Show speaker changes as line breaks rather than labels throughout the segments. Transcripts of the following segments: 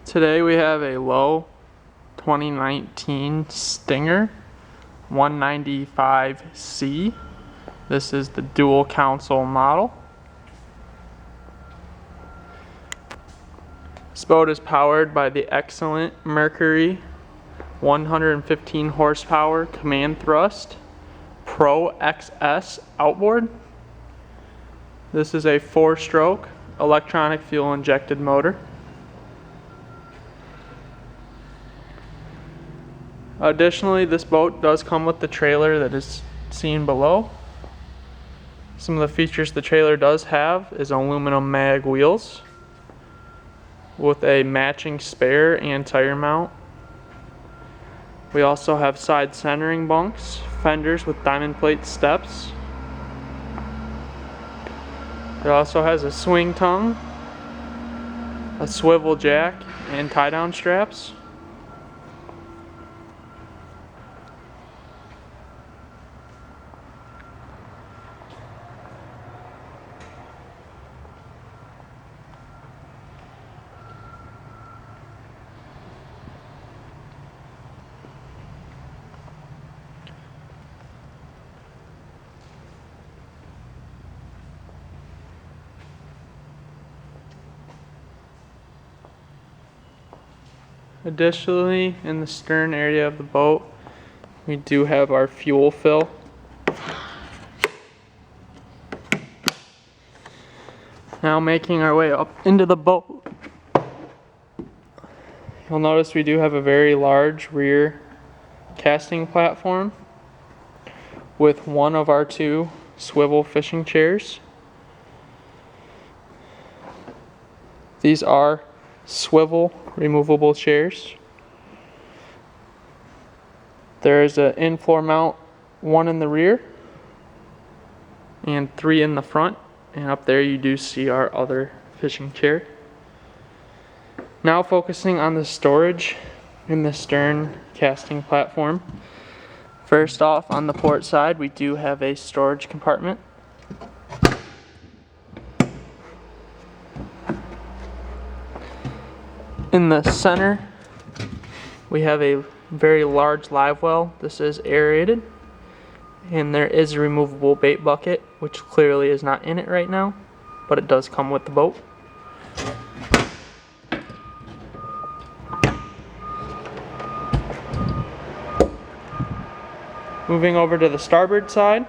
Today we have a Lowe 2019 Stinger 195C. This is the dual console model. This boat is powered by the excellent Mercury 115 horsepower command thrust Pro XS outboard. This is a 4-stroke electronic fuel injected motor. Additionally, this boat does come with the trailer that is seen below. Some of the features the trailer does have is aluminum mag wheels with a matching spare and tire mount. We also have side centering bunks, fenders with diamond plate steps. It also has a swing tongue, a swivel jack, and tie-down straps. Additionally, in the stern area of the boat, we do have our fuel fill. Now making our way up into the boat, you'll notice we do have a very large rear casting platform with one of our 2 swivel fishing chairs. These are swivel removable chairs. There is an in-floor mount, 1 in the rear and 3 in the front, and up there you do see our other fishing chair. Now focusing on the storage in the stern casting platform. First off, on the port side we do have a storage compartment. In the center, we have a very large live well. This is aerated, and there is a removable bait bucket, which clearly is not in it right now, but it does come with the boat. Moving over to the starboard side,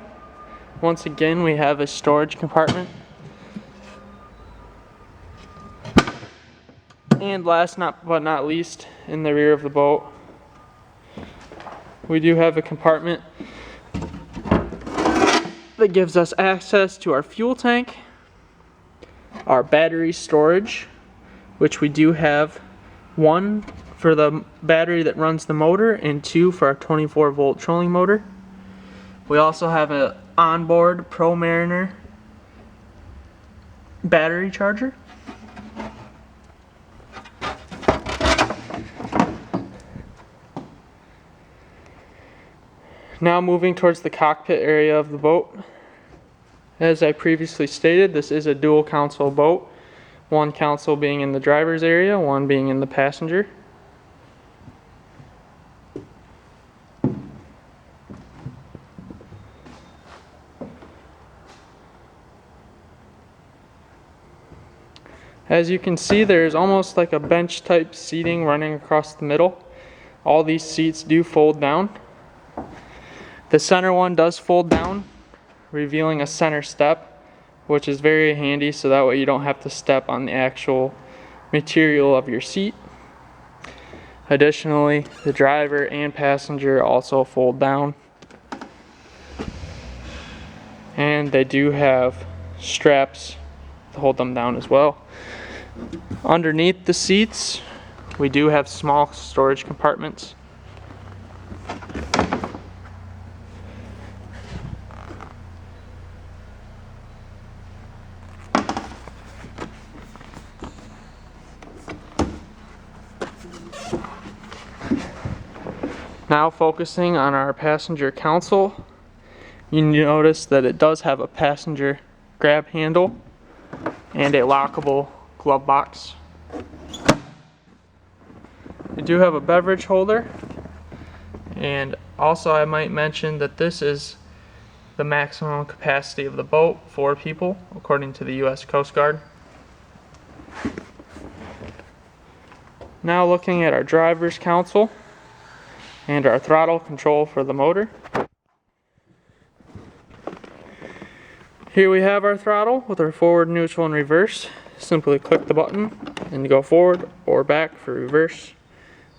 once again we have a storage compartment. And last but not least, in the rear of the boat, we do have a compartment that gives us access to our fuel tank, our battery storage, which we do have 1 for the battery that runs the motor and 2 for our 24-volt trolling motor. We also have an onboard Pro Mariner battery charger. Now moving towards the cockpit area of the boat. As I previously stated, this is a dual console boat. 1 console being in the driver's area, 1 being in the passenger. As you can see, there's almost like a bench type seating running across the middle. All these seats do fold down. The center one does fold down, revealing a center step, which is very handy, so that way you don't have to step on the actual material of your seat. Additionally, the driver and passenger also fold down, and they do have straps to hold them down as well. Underneath the seats, we do have small storage compartments. Now focusing on our passenger console, you notice that it does have a passenger grab handle and a lockable glove box. We do have a beverage holder, and also I might mention that this is the maximum capacity of the boat, 4 people, according to the U.S. Coast Guard. Now looking at our driver's console and our throttle control for the motor. Here we have our throttle with our forward, neutral, and reverse. Simply click the button and go forward or back for reverse.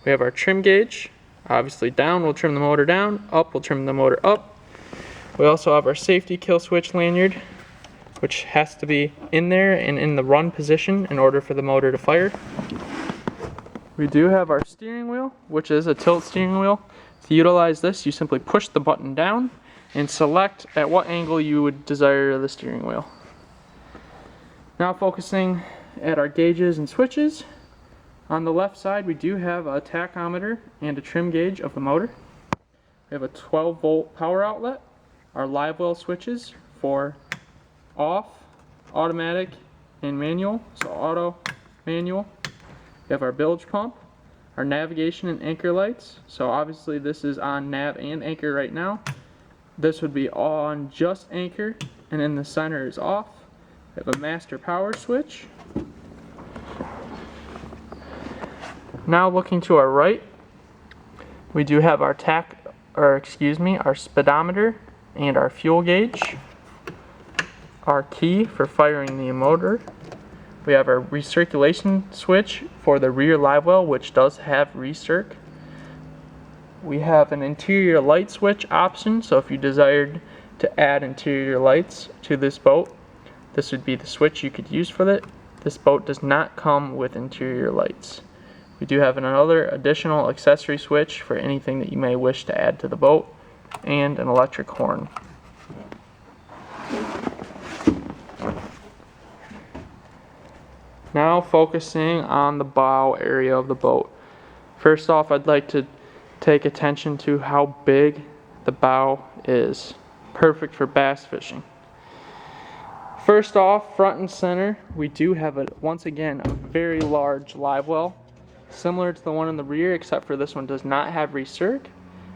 We have our trim gauge. Obviously down will trim the motor down, up will trim the motor up. We also have our safety kill switch lanyard, which has to be in there and in the run position in order for the motor to fire. We do have our steering wheel, which is a tilt steering wheel. To utilize this, you simply push the button down and select at what angle you would desire the steering wheel. Now focusing at our gauges and switches. On the left side, we do have a tachometer and a trim gauge of the motor. We have a 12-volt power outlet, our live well switches for off, automatic, and manual, so auto, manual. We have our bilge pump, our navigation and anchor lights, so obviously this is on nav and anchor right now. This would be on just anchor, and in the center is off. We have a master power switch. Now looking to our right, we do have our our speedometer and our fuel gauge, our key for firing the motor. We have our recirculation switch for the rear live well, which does have recirc. We have an interior light switch option, so if you desired to add interior lights to this boat, this would be the switch you could use for it. This boat does not come with interior lights. We do have another additional accessory switch for anything that you may wish to add to the boat, and an electric horn. Now focusing on the bow area of the boat. First off, I'd like to take attention to how big the bow is. Perfect for bass fishing. First off, front and center, we do have once again a very large live well, similar to the one in the rear, except for this one does not have recirc,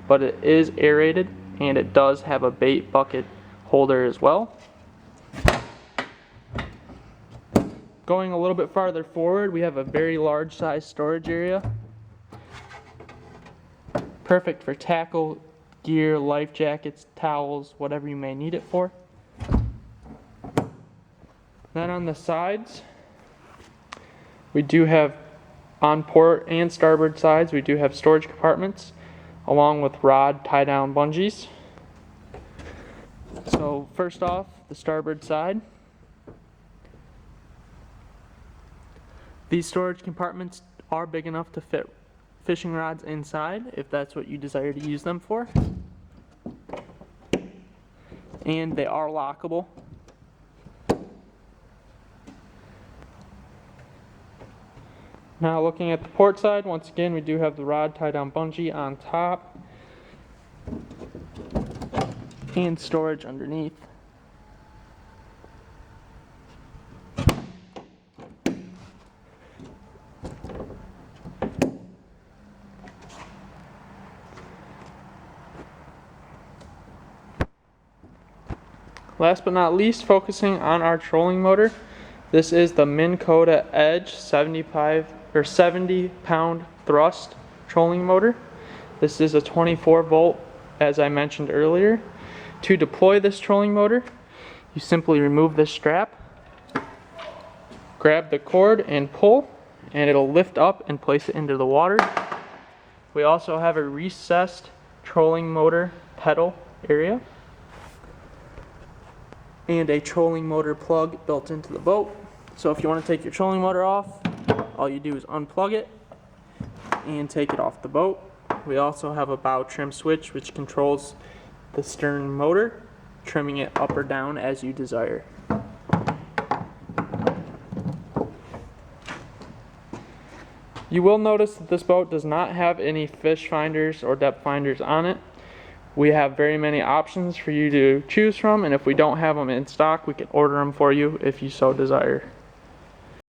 but it is aerated and it does have a bait bucket holder as well. Going a little bit farther forward, we have a very large size storage area. Perfect for tackle, gear, life jackets, towels, whatever you may need it for. Then on the sides, we do have on port and starboard sides, we do have storage compartments along with rod tie down bungees. So first off, the starboard side. These storage compartments are big enough to fit fishing rods inside if that's what you desire to use them for. And they are lockable. Now looking at the port side, once again we do have the rod tie down bungee on top and storage underneath. Last but not least, focusing on our trolling motor. This is the Minn Kota Edge 70 pound thrust trolling motor. This is a 24 volt, as I mentioned earlier. To deploy this trolling motor, you simply remove this strap, grab the cord and pull, and it'll lift up and place it into the water. We also have a recessed trolling motor pedal area and a trolling motor plug built into the boat. So if you want to take your trolling motor off, all you do is unplug it and take it off the boat. We also have a bow trim switch which controls the stern motor, trimming it up or down as you desire. You will notice that this boat does not have any fish finders or depth finders on it. We have very many options for you to choose from, and if we don't have them in stock, we can order them for you if you so desire.